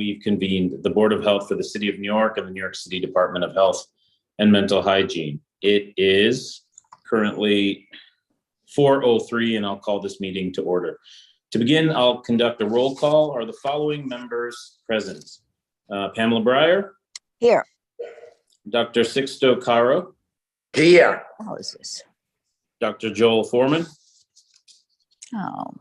we've convened the Board of Health for the City of New York and the New York City Department of Health and Mental Hygiene. It is currently 4:03, and I'll call this meeting to order. To begin, I'll conduct a roll call. Are the following members present? Pamela Breyer? Here. Dr. Sixto Caro? Here. How is this? Dr. Joel Foreman? Oh.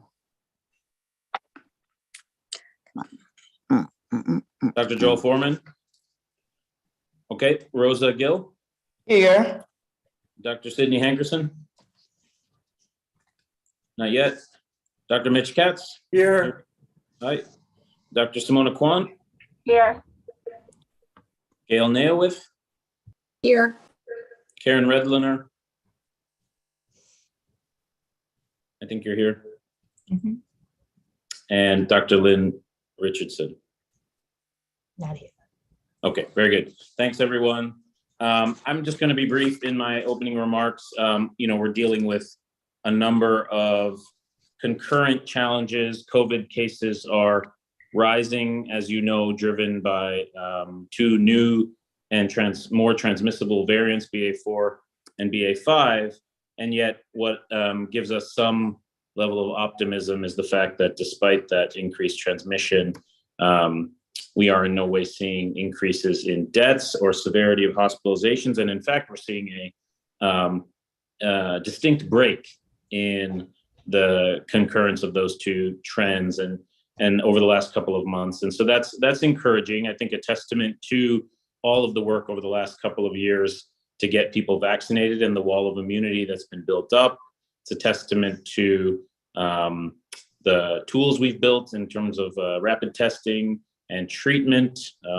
Dr. Joel Foreman? Okay, Rosa Gill? Here. Dr. Sidney Hankerson? Not yet. Dr. Mitch Katz? Here. Hi. Dr. Simona Kwan? Here. Gail Nailwith? Here. Karen Redliner? I think you're here. Mhm. And Dr. Lynn Richardson? Not here. Okay, very good. Thanks, everyone. I'm just going to be brief in my opening remarks. We're dealing with a number of concurrent challenges. COVID cases are rising, as you know, driven by two new and more transmissible variants, BA4 and BA5. And yet what gives us some level of optimism is the fact that despite that increased transmission, we are in no way seeing increases in deaths or severity of hospitalizations. And in fact, we're seeing a distinct break in the concurrence of those two trends and over the last couple of months. And so that's encouraging. I think a testament to all of the work over the last couple of years to get people vaccinated and the wall of immunity that's been built up. It's a testament to the tools we've built in terms of rapid testing and treatment,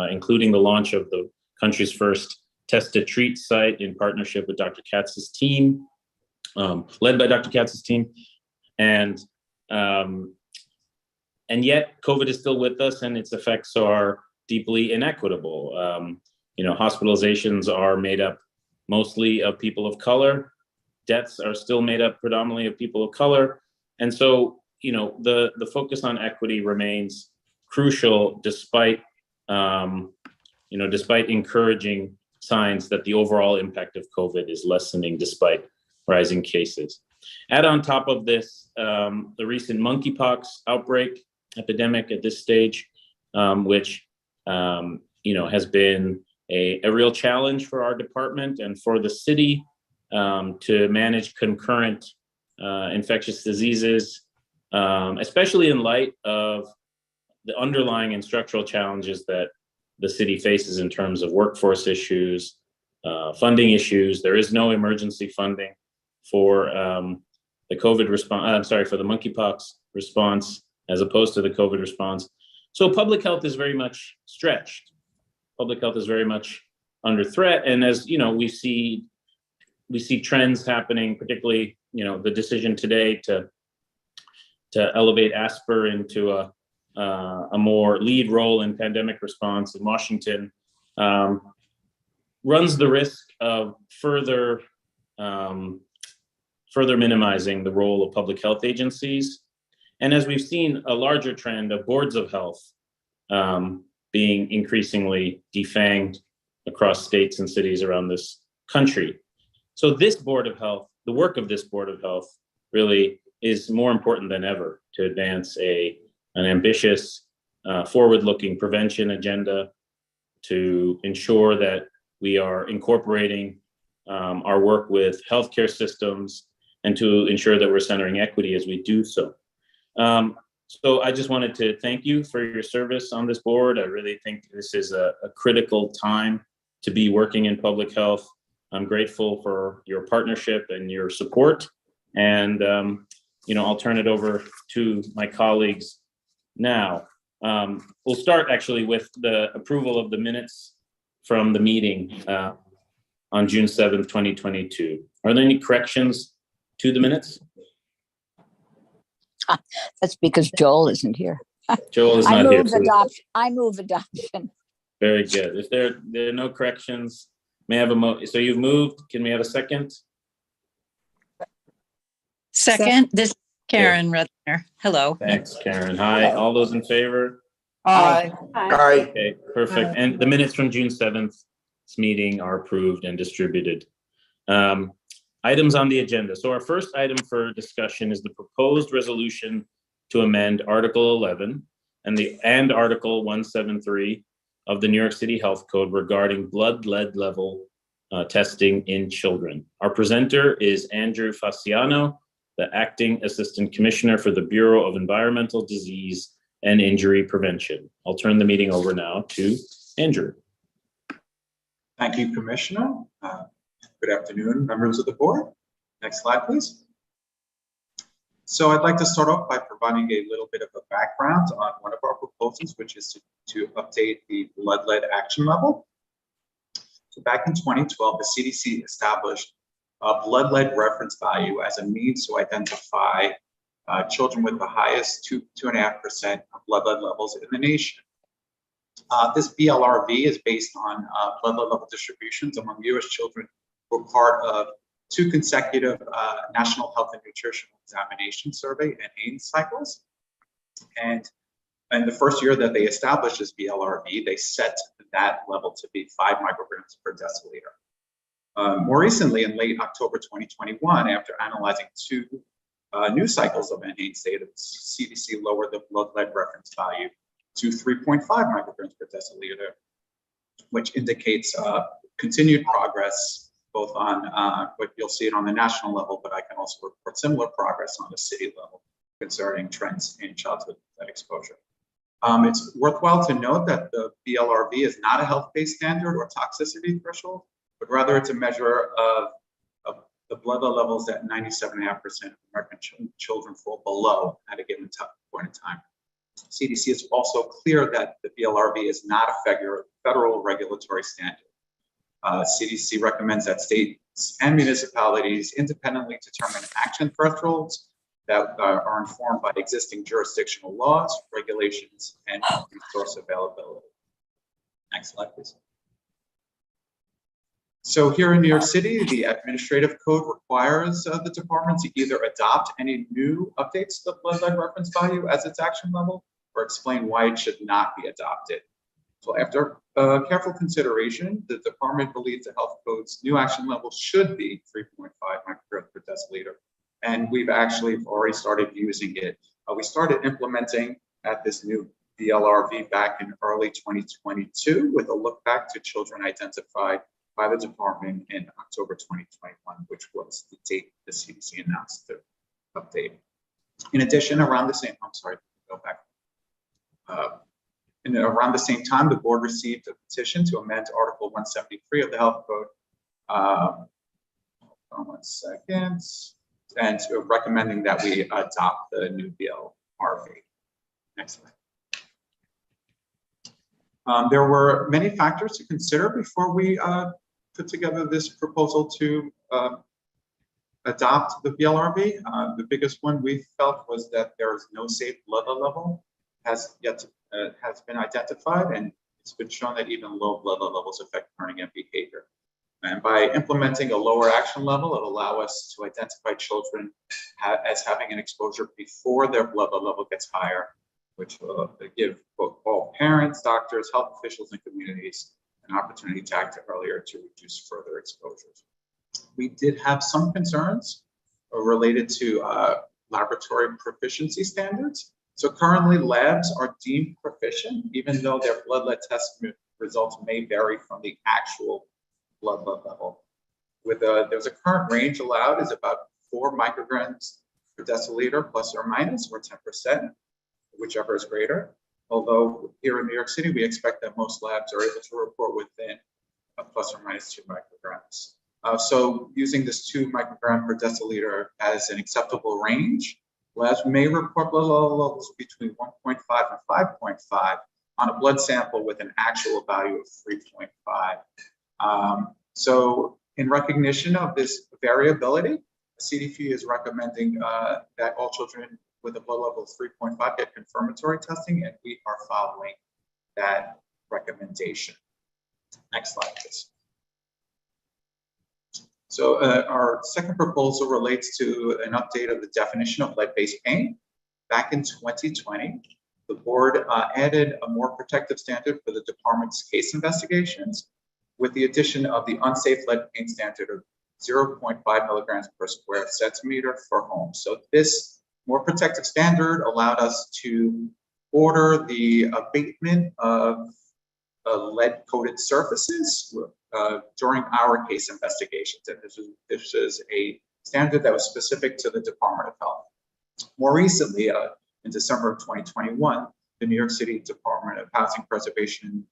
including the launch of the country's first Test to Treat site in partnership with Dr. Katz's team, led by Dr. Katz's team. And yet COVID is still with us and its effects are deeply inequitable. Hospitalizations are made up mostly of people of color. Deaths are still made up predominantly of people of color. And so, the focus on equity remains crucial despite encouraging signs that the overall impact of COVID is lessening despite rising cases. Add on top of this, the recent monkeypox outbreak epidemic at this stage, which has been a real challenge for our department and for the city to manage concurrent infectious diseases, especially in light of the underlying and structural challenges that the city faces in terms of workforce issues, funding issues. There is no emergency funding for the COVID response, for the monkeypox response, as opposed to the COVID response. So public health is very much stretched. Public health is very much under threat. And as we see trends happening, particularly, the decision today to elevate ASPR into a more lead role in pandemic response in Washington, runs the risk of further minimizing the role of public health agencies. And as we've seen a larger trend of boards of health being increasingly defanged across states and cities around this country. So this Board of Health, the work of this Board of Health really is more important than ever to advance an ambitious, forward-looking prevention agenda to ensure that we are incorporating our work with healthcare systems and to ensure that we're centering equity as we do so. So I just wanted to thank you for your service on this board. I really think this is a critical time to be working in public health. I'm grateful for your partnership and your support. And, I'll turn it over to my colleagues now. We'll start actually with the approval of the minutes from the meeting on June 7th, 2022. Are there any corrections to the minutes? That's because Joel isn't here. Joel is not here. I move adoption. Very good. If there are no corrections, may I have a so you've moved. Can we have a second? Second, this is Karen Redliner. Hello. Thanks, Karen. Hi. Hello. All those in favor? Aye. Aye. Okay, perfect. And the minutes from June 7th meeting are approved and distributed. Items on the agenda. So our first item for discussion is the proposed resolution to amend Article 11 and Article 173 of the New York City Health Code regarding blood lead level testing in children. Our presenter is Andrew Fasciano, the Acting Assistant Commissioner for the Bureau of Environmental Disease and Injury Prevention. I'll turn the meeting over now to Andrew. Thank you, Commissioner. Good afternoon, members of the board. Next slide, please. So I'd like to start off by providing a little bit of a background on one of our proposals, which is to update the blood lead action level. So back in 2012, the CDC established a blood lead reference value as a means to identify children with the highest 2.5% of blood lead levels in the nation. This BLRV is based on blood lead level distributions among U.S. children who are part of 2 consecutive National Health and Nutritional Examination Survey and HANES cycles. And in the first year that they established this BLRV, they set that level to be 5 micrograms per deciliter. More recently, in late October 2021, after analyzing 2 new cycles of NHANES data, the CDC lowered the blood lead reference value to 3.5 micrograms per deciliter, which indicates continued progress both on what you'll see it on the national level, but I can also report similar progress on the city level concerning trends in childhood lead exposure. It's worthwhile to note that the BLRV is not a health-based standard or toxicity threshold, but rather it's a measure of the blood lead levels that 97.5% of American children fall below at a given point in time. CDC is also clear that the BLRV is not a federal regulatory standard. CDC recommends that states and municipalities independently determine action thresholds that are informed by existing jurisdictional laws, regulations, and resource availability. Next slide, please. So here in New York City, the administrative code requires the department to either adopt any new updates to the blood lead reference value as its action level, or explain why it should not be adopted. So after careful consideration, the department believes the health code's new action level should be 3.5 micrograms per deciliter. And we've actually already started using it. We started implementing at this new BLRV back in early 2022 with a look back to children identified by the department in October 2021, which was the date the CDC announced the update. In addition, around the same, and around the same time, the board received a petition to amend Article 173 of the Health Code. Hold on 1 second. And recommending that we adopt the new BLRV. Next slide. There were many factors to consider before we put together this proposal to adopt the BLRV. The biggest one we felt was that there is no safe blood level has been identified, and it's been shown that even low blood levels affect learning and behavior. And by implementing a lower action level, it'll allow us to identify children as having an exposure before their blood level gets higher, which will give both all parents, doctors, health officials, and communities an opportunity to act earlier to reduce further exposures. We did have some concerns related to laboratory proficiency standards. So currently labs are deemed proficient, even though their blood lead test results may vary from the actual blood lead level. There's a current range allowed is about 4 micrograms per deciliter plus or minus, or 10%, whichever is greater. Although here in New York City, we expect that most labs are able to report within plus or minus 2 micrograms. So using this 2 microgram per deciliter as an acceptable range, labs may report blood levels between 1.5 and 5.5 on a blood sample with an actual value of 3.5. So in recognition of this variability, CDC is recommending that all children with a blood level of 3.5 get confirmatory testing, and we are following that recommendation. Next slide, please. So our second proposal relates to an update of the definition of lead-based pain. Back in 2020, the board added a more protective standard for the department's case investigations with the addition of the unsafe lead paint standard of 0.5 milligrams per square centimeter for homes. So this more protective standard allowed us to order the abatement of lead-coated surfaces during our case investigations. And this is a standard that was specific to the Department of Health. More recently, in December of 2021, the New York City Department of Housing Preservation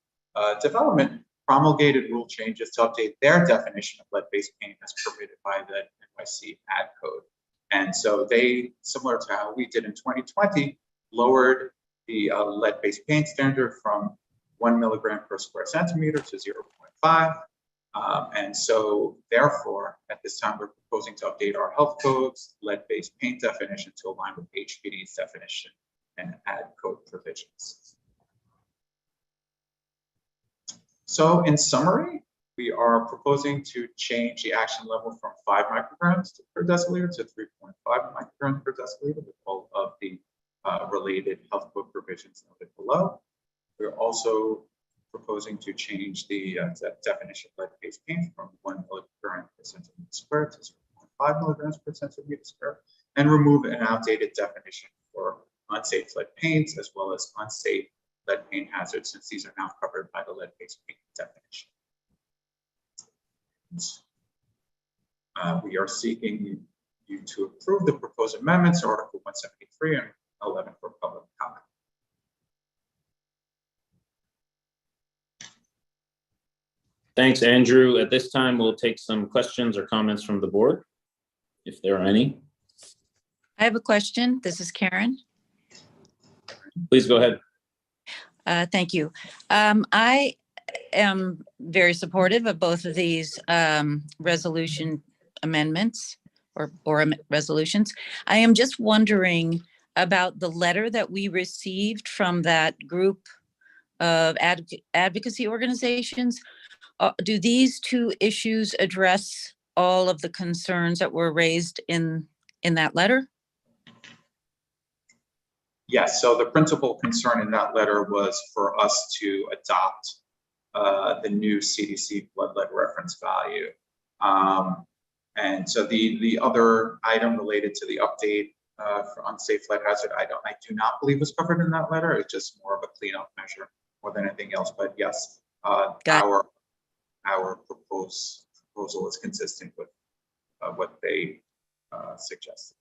Development promulgated rule changes to update their definition of lead-based paint as permitted by the NYC Ad Code. And so they, similar to how we did in 2020, lowered the lead-based paint standard from 1 milligram per square centimeter to 0.5. And so therefore, at this time, we're proposing to update our health codes, lead-based paint definition to align with HPD's definition and Ad Code provisions. So in summary, we are proposing to change the action level from 5 micrograms per deciliter to 3.5 micrograms per deciliter with all of the related health code provisions noted below. We're also proposing to change the definition of lead-based paint from 1 milligram per centimeter square to 0.5 milligrams per centimeter square, and remove an outdated definition for unsafe lead paints as well as unsafe lead paint hazards, since these are now covered by the lead-based paint definition. We are seeking you to approve the proposed amendments to Article 173 and 11 for public comment. Thanks, Andrew. At this time, we'll take some questions or comments from the board, if there are any. I have a question. This is Karen. Please go ahead. Thank you. I am very supportive of both of these resolution amendments or resolutions. I am just wondering about the letter that we received from that group of advocacy organizations. Do these two issues address all of the concerns that were raised in that letter? Yes, so the principal concern in that letter was for us to adopt the new CDC blood lead reference value. And so the other item related to the update for unsafe lead hazard, I do not believe was covered in that letter. It's just more of a cleanup measure more than anything else. But yes, our proposal is consistent with what they suggested.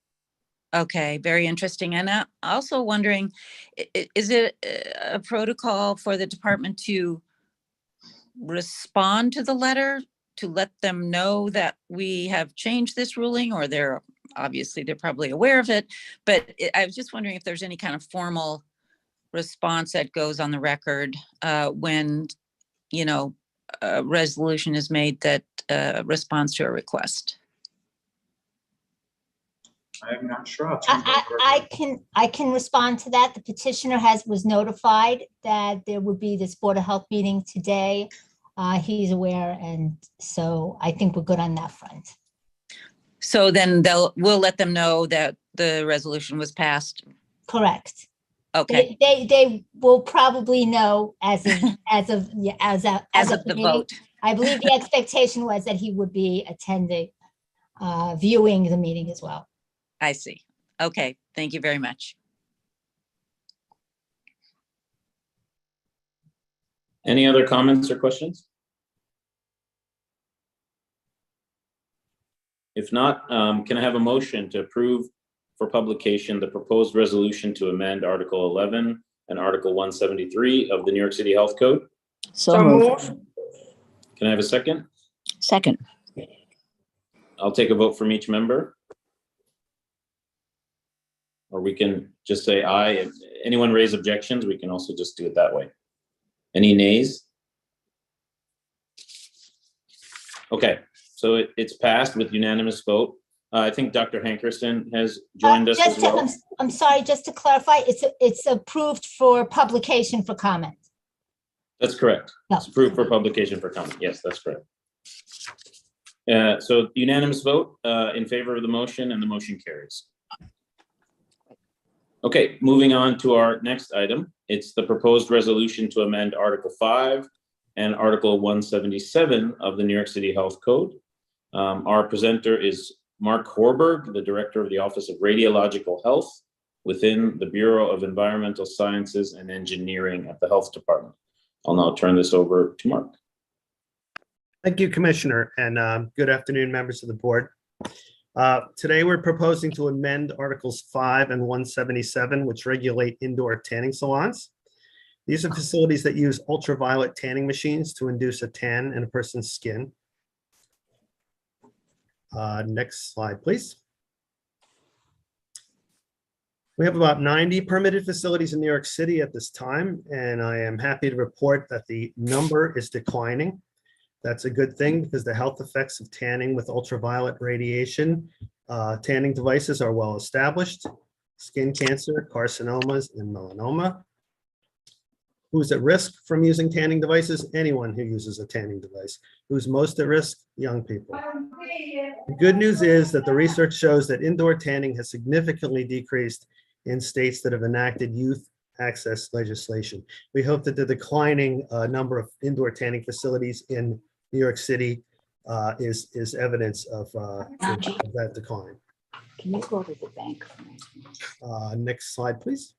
Okay, very interesting. And I'm also wondering, is it a protocol for the department to respond to the letter, to let them know that we have changed this ruling, or they're probably aware of it, but I was just wondering if there's any kind of formal response that goes on the record when, a resolution is made that responds to a request. I'm not sure. I can respond to that. The petitioner was notified that there would be this Board of Health meeting today. He's aware, and so I think we're good on that front. So then we'll let them know that the resolution was passed. Correct. Okay. They will probably know as of the meeting. Vote. I believe the expectation was that he would be attending, viewing the meeting as well. I see. Okay. Thank you very much. Any other comments or questions? If not, can I have a motion to approve for publication the proposed resolution to amend Article 11 and Article 173 of the New York City Health Code? So moved. Can I have a second? Second. I'll take a vote from each member. Or we can just say aye. If anyone raise objections, we can also just do it that way. Any nays? Okay, so it's passed with unanimous vote. I think Dr. Hankerson has joined us as well. I'm sorry, just to clarify, it's approved for publication for comment. That's correct. No. It's approved for publication for comment. Yes, that's correct. So unanimous vote in favor of the motion, and the motion carries. Okay, moving on to our next item. It's the proposed resolution to amend Article 5 and Article 177 of the New York City Health Code. Our presenter is Mark Horberg, the Director of the Office of Radiological Health within the Bureau of Environmental Sciences and Engineering at the Health Department. I'll now turn this over to Mark. Thank you, Commissioner, and good afternoon, members of the board. Today, we're proposing to amend Articles 5 and 177, which regulate indoor tanning salons. These are facilities that use ultraviolet tanning machines to induce a tan in a person's skin. Next slide, please. We have about 90 permitted facilities in New York City at this time, and I am happy to report that the number is declining. That's a good thing because the health effects of tanning with ultraviolet radiation tanning devices are well established. Skin cancer, carcinomas, and melanoma. Who's at risk from using tanning devices? Anyone who uses a tanning device. Who's most at risk? Young people. The good news is that the research shows that indoor tanning has significantly decreased in states that have enacted youth access legislation. We hope that the declining number of indoor tanning facilities in New York City is evidence of that decline. Can you go to the bank? Next slide, please.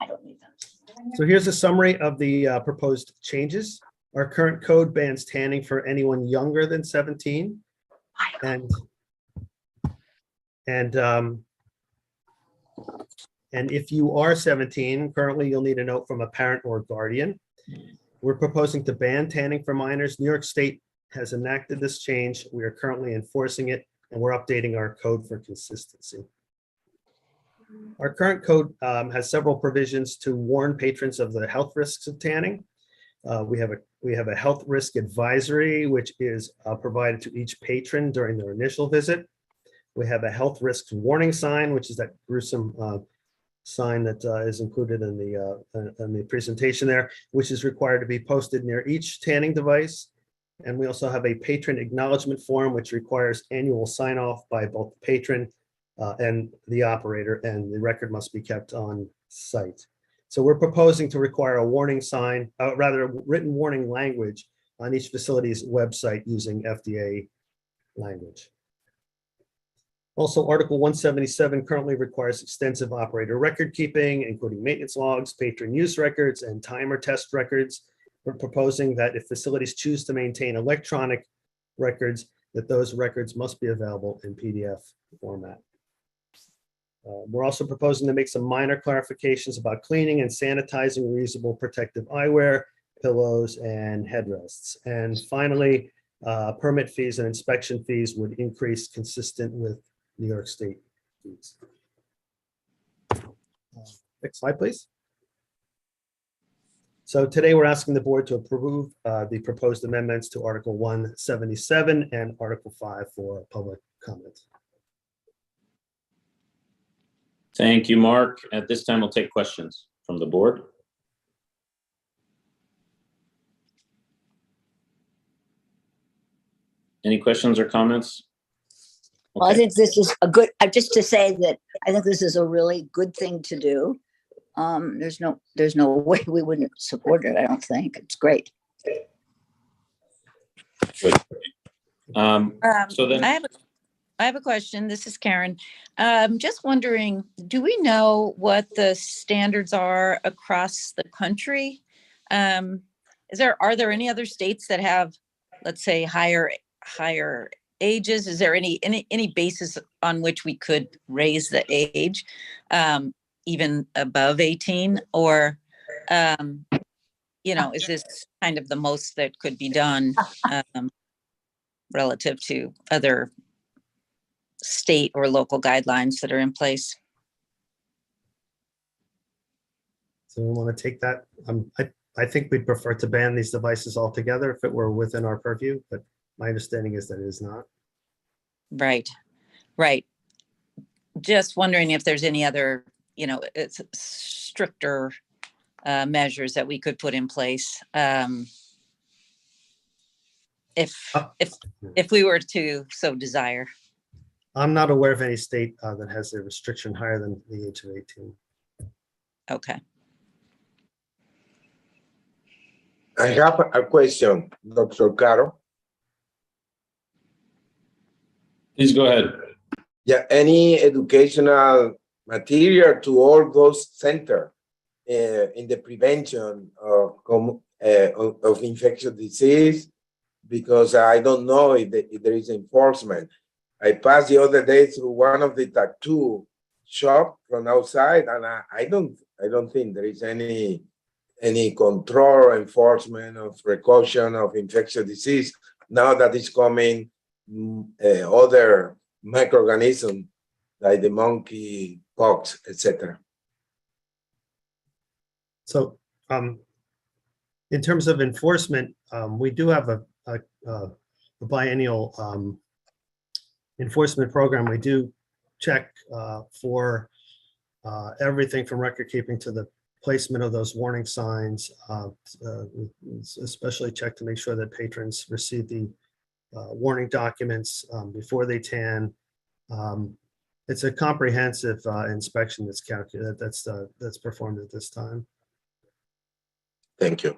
I don't need them. So here's a summary of the proposed changes. Our current code bans tanning for anyone younger than 17. And if you are 17, currently you'll need a note from a parent or guardian. We're proposing to ban tanning for minors. New York State has enacted this change. We are currently enforcing it, and we're updating our code for consistency. Our current code has several provisions to warn patrons of the health risks of tanning. We have a health risk advisory, which is provided to each patron during their initial visit. We have a health risks warning sign, which is that gruesome sign that is included in the presentation there, which is required to be posted near each tanning device. And we also have a patron acknowledgement form, which requires annual sign off by both the patron and the operator, and the record must be kept on site. So we're proposing to require a warning sign, rather written warning language on each facility's website using FDA language. Also, Article 177 currently requires extensive operator record keeping, including maintenance logs, patron use records, and timer test records. We're proposing that if facilities choose to maintain electronic records, that those records must be available in PDF format. We're also proposing to make some minor clarifications about cleaning and sanitizing reusable protective eyewear, pillows, and headrests. And finally, permit fees and inspection fees would increase consistent with New York State fees. Next slide, please. So today we're asking the board to approve the proposed amendments to Article 177 and Article 5 for public comment. Thank you, Mark. At this time, we'll take questions from the board. Any questions or comments? Well, I Okay. think this is a good, just to say that I think this is a really good thing to do. There's no way we wouldn't support it. I don't think it's great. Good. So then, I have a question. This is Karen. Just wondering, do we know what the standards are across the country? Are there any other states that have, let's say, higher ages? Is there any basis on which we could raise the age, even above 18? Or, is this kind of the most that could be done relative to other state or local guidelines that are in place? So we want to take that. I think we'd prefer to ban these devices altogether if it were within our purview, but my understanding is that it is not. Right. Just wondering if there's any other, it's stricter measures that we could put in place if we were to so desire. I'm not aware of any state that has a restriction higher than the age of 18. Okay. I have a question, Dr. Caro. Please go ahead. Yeah, any educational material to all those centers in the prevention of infectious disease? Because I don't know if there is enforcement. I passed the other day through one of the tattoo shop from outside, and I don't think there is any control or enforcement of precaution of infectious disease now that is coming other microorganisms like the monkey pox, etc. So in terms of enforcement, we do have a biennial enforcement program. We do check for everything from record keeping to the placement of those warning signs, especially check to make sure that patrons receive the warning documents before they tan. It's a comprehensive inspection that's calculated, that's performed at this time. Thank you.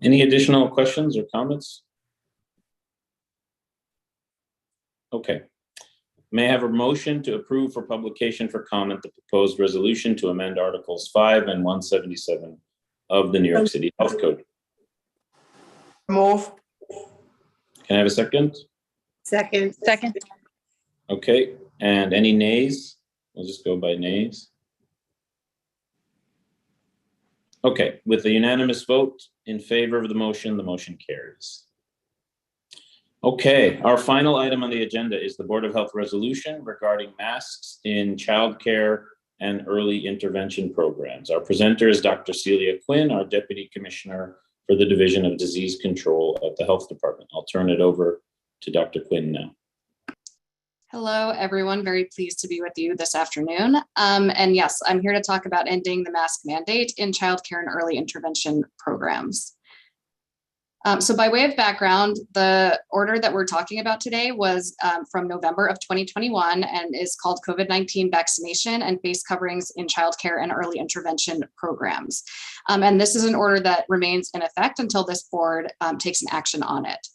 Any additional questions or comments? Okay. May I have a motion to approve for publication for comment the proposed resolution to amend Articles 5 and 177 of the New York City Health Code? Move. Can I have a second? Second. Second. Okay, and any nays? We'll just go by nays. Okay, with a unanimous vote in favor of the motion carries. Okay, our final item on the agenda is the Board of Health resolution regarding masks in childcare and early intervention programs. Our presenter is Dr. Celia Quinn, our Deputy Commissioner for the Division of Disease Control at the Health Department. I'll turn it over to Dr. Quinn now. Hello, everyone. Very pleased to be with you this afternoon. And yes, I'm here to talk about ending the mask mandate in childcare and early intervention programs. So by way of background, the order that we're talking about today was from November of 2021 and is called COVID-19 vaccination and face coverings in childcare and early intervention programs. And this is an order that remains in effect until this board takes an action on it.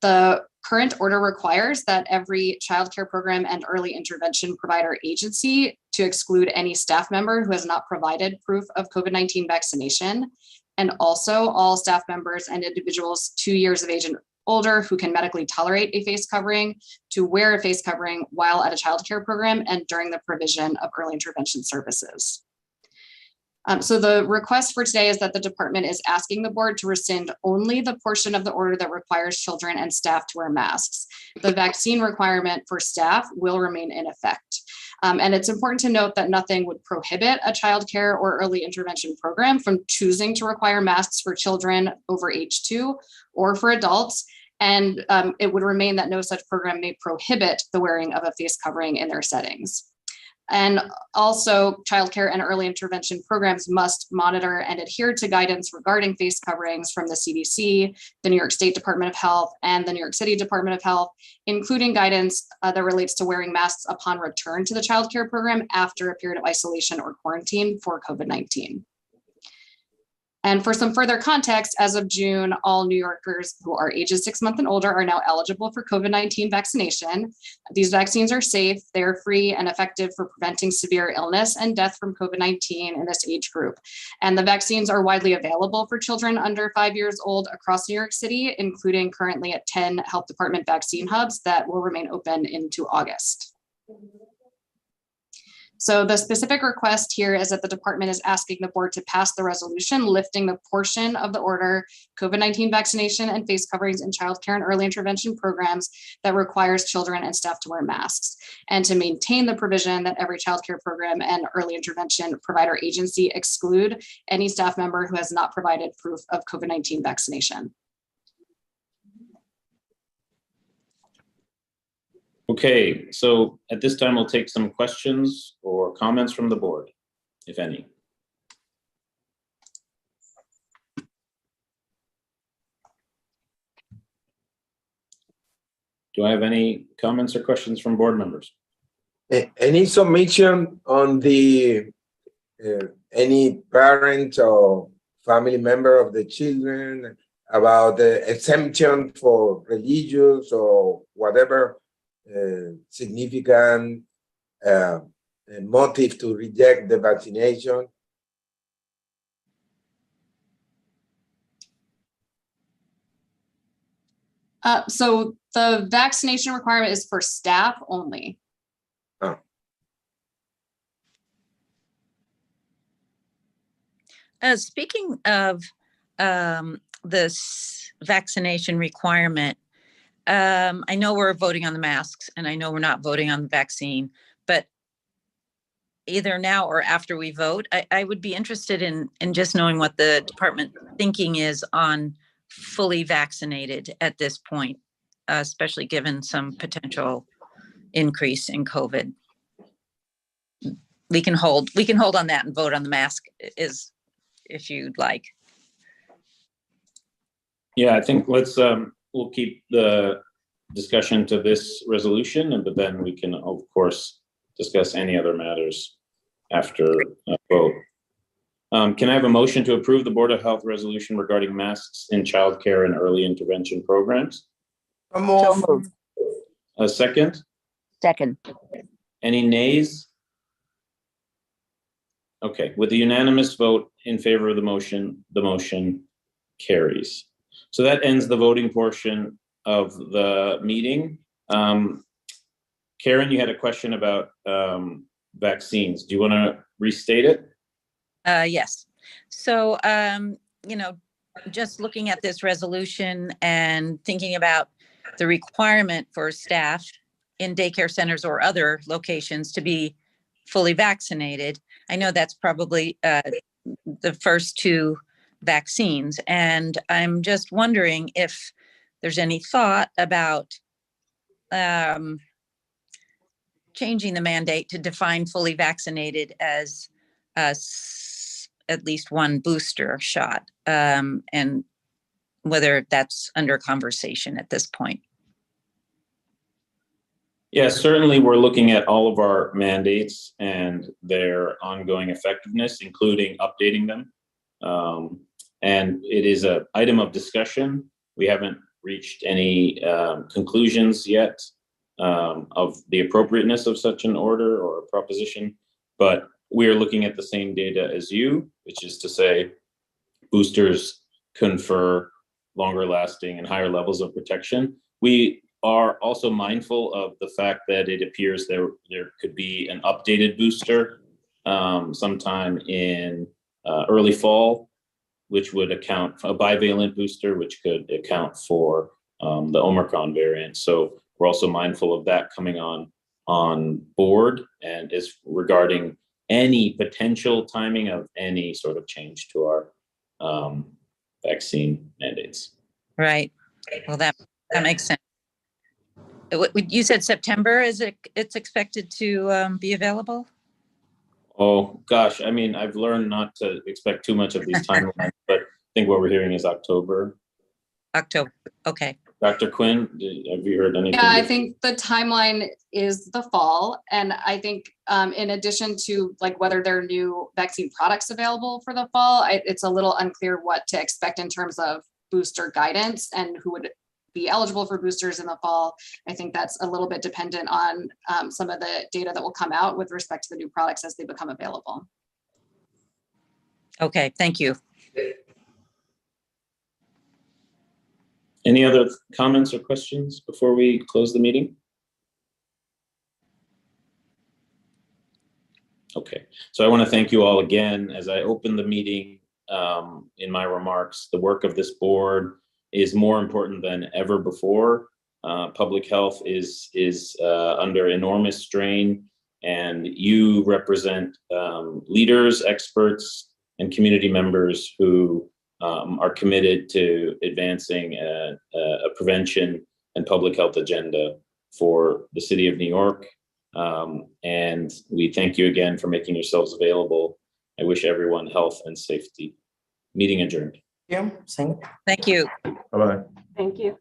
The current order requires that every childcare program and early intervention provider agency to exclude any staff member who has not provided proof of COVID-19 vaccination, and also all staff members and individuals 2 years of age and older who can medically tolerate a face covering to wear a face covering while at a childcare program and during the provision of early intervention services. So the request for today is that the department is asking the board to rescind only the portion of the order that requires children and staff to wear masks. The vaccine requirement for staff will remain in effect. And it's important to note that nothing would prohibit a childcare or early intervention program from choosing to require masks for children over age 2 or for adults. And it would remain that no such program may prohibit the wearing of a face covering in their settings. And also, childcare and early intervention programs must monitor and adhere to guidance regarding face coverings from the CDC, the New York State Department of Health, and the New York City Department of Health, including guidance that relates to wearing masks upon return to the childcare program after a period of isolation or quarantine for COVID-19. And for some further context, as of June, all New Yorkers who are ages 6 months and older are now eligible for COVID-19 vaccination. These vaccines are safe, they're free and effective for preventing severe illness and death from COVID-19 in this age group. And the vaccines are widely available for children under 5 years old across New York City, including currently at 10 health department vaccine hubs that will remain open into August. So the specific request here is that the department is asking the board to pass the resolution lifting the portion of the order COVID-19 vaccination and face coverings in childcare and early intervention programs that requires children and staff to wear masks, and to maintain the provision that every childcare program and early intervention provider agency exclude any staff member who has not provided proof of COVID-19 vaccination. Okay, so at this time, we'll take some questions or comments from the board, if any. Do I have any comments or questions from board members? Any submission on the any parent or family member of the children about the exemption for religious or whatever significant motive to reject the vaccination? So the vaccination requirement is for staff only. Speaking of this vaccination requirement, I know we're voting on the masks and I know we're not voting on the vaccine, but either now or after we vote, I would be interested in just knowing what the department thinking is on fully vaccinated at this point, especially given some potential increase in COVID. We can hold on that and vote on the mask if you'd like. Yeah, I think let's, we'll keep the discussion to this resolution, but then we can, of course, discuss any other matters after a vote. Can I have a motion to approve the Board of Health resolution regarding masks in childcare and early intervention programs? So moved. A second? Second. Any nays? Okay, with a unanimous vote in favor of the motion carries. So that ends the voting portion of the meeting. Karen, you had a question about vaccines. Do you want to restate it? Yes. So, just looking at this resolution and thinking about the requirement for staff in daycare centers or other locations to be fully vaccinated, I know that's probably the first two vaccines. And I'm just wondering if there's any thought about changing the mandate to define fully vaccinated as at least one booster shot, and whether that's under conversation at this point. Yeah, certainly we're looking at all of our mandates and their ongoing effectiveness, including updating them. And it is an item of discussion. We haven't reached any conclusions yet of the appropriateness of such an order or a proposition, but we are looking at the same data as you, which is to say boosters confer longer lasting and higher levels of protection. We are also mindful of the fact that it appears there could be an updated booster sometime in early fall, which would account for a bivalent booster, which could account for the Omicron variant. So we're also mindful of that coming on board, and is regarding any potential timing of any sort of change to our vaccine mandates. Right. Well, that makes sense. You said September, it's expected to be available? Oh, gosh. I mean, I've learned not to expect too much of these timelines, but I think what we're hearing is October. October. Okay. Dr. Quinn, have you heard anything? Yeah, I think the timeline is the fall. And I think in addition to like whether there are new vaccine products available for the fall, it's a little unclear what to expect in terms of booster guidance and who would be eligible for boosters in the fall. I think that's a little bit dependent on some of the data that will come out with respect to the new products as they become available. Okay, thank you. Any other comments or questions before we close the meeting? Okay, so I want to thank you all again. As I open the meeting in my remarks, the work of this board is more important than ever before. Public health is under enormous strain, and you represent leaders, experts, and community members who are committed to advancing a prevention and public health agenda for the city of New York. And we thank you again for making yourselves available. I wish everyone health and safety. Meeting adjourned. Thank you. Bye-bye. Thank you.